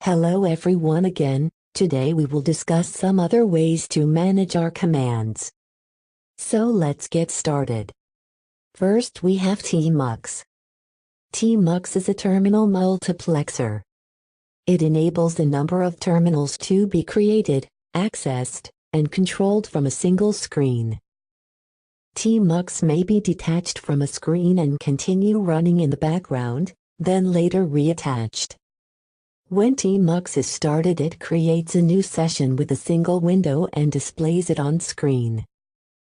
Hello everyone again. Today we will discuss some other ways to manage our commands. So let's get started. First we have tmux. Tmux is a terminal multiplexer. It enables a number of terminals to be created, accessed, and controlled from a single screen. tmux may be detached from a screen and continue running in the background, then later reattached. When tmux is started, it creates a new session with a single window and displays it on screen.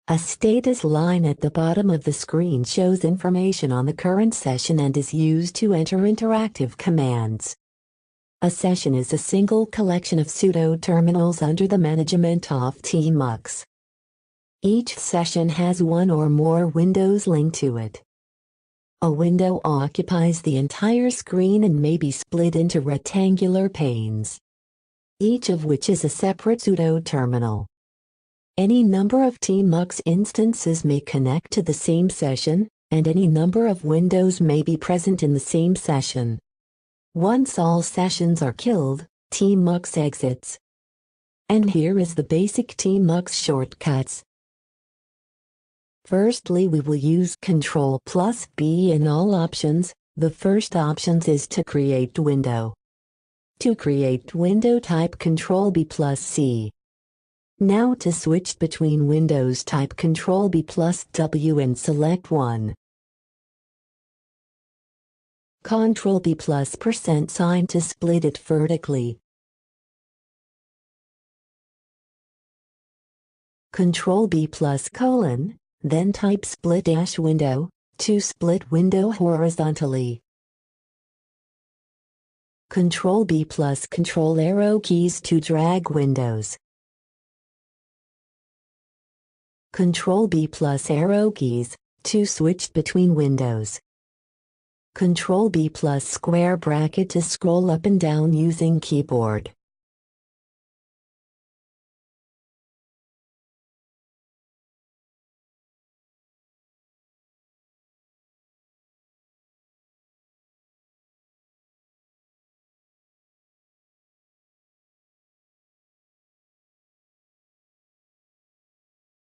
A status line at the bottom of the screen shows information on the current session and is used to enter interactive commands. A session is a single collection of pseudo-terminals under the management of tmux. Each session has one or more windows linked to it. A window occupies the entire screen and may be split into rectangular panes, each of which is a separate pseudo-terminal. Any number of tmux instances may connect to the same session, and any number of windows may be present in the same session. Once all sessions are killed, tmux exits. And here is the basic tmux shortcuts. Firstly, we will use Ctrl+B in all options. The first option is to create window. To create window, type Ctrl+B+C. Now to switch between windows, type Ctrl+B+W and select one. Ctrl+B+% to split it vertically. Ctrl+B+:, then type split-window, to split window horizontally. Ctrl+B+Ctrl arrow keys to drag windows. Ctrl+B+arrow keys, to switch between windows. Ctrl+B+square bracket to scroll up and down using keyboard.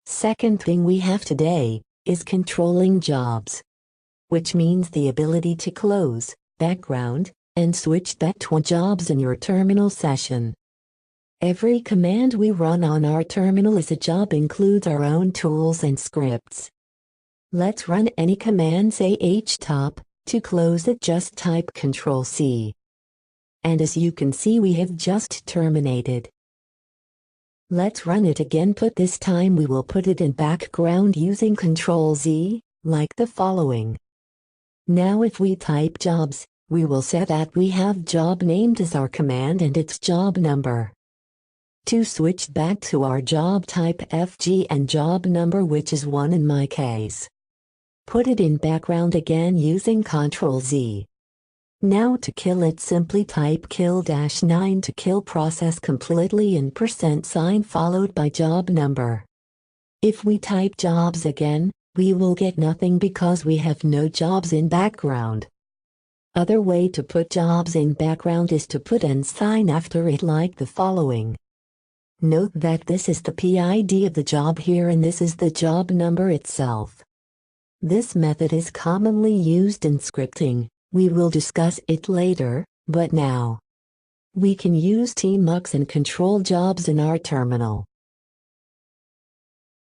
Second thing we have today is controlling jobs, which means the ability to close, background, and switch back to jobs in your terminal session. Every command we run on our terminal as a job includes our own tools and scripts. Let's run any command, say htop, to close it just type Ctrl+C. And as you can see, we have just terminated. Let's run it again, but this time we will put it in background using Ctrl+Z, like the following. Now if we type jobs, we will say that we have job named as our command and its job number. To switch back to our job, type FG and job number, which is 1 in my case. Put it in background again using Ctrl+Z. Now to kill it, simply type kill-9 to kill process completely and %sign followed by job number. If we type jobs again, we will get nothing because we have no jobs in background. Other way to put jobs in background is to put an sign after it like the following. Note that this is the PID of the job here and this is the job number itself. This method is commonly used in scripting. We will discuss it later, but now we can use tmux and control jobs in our terminal.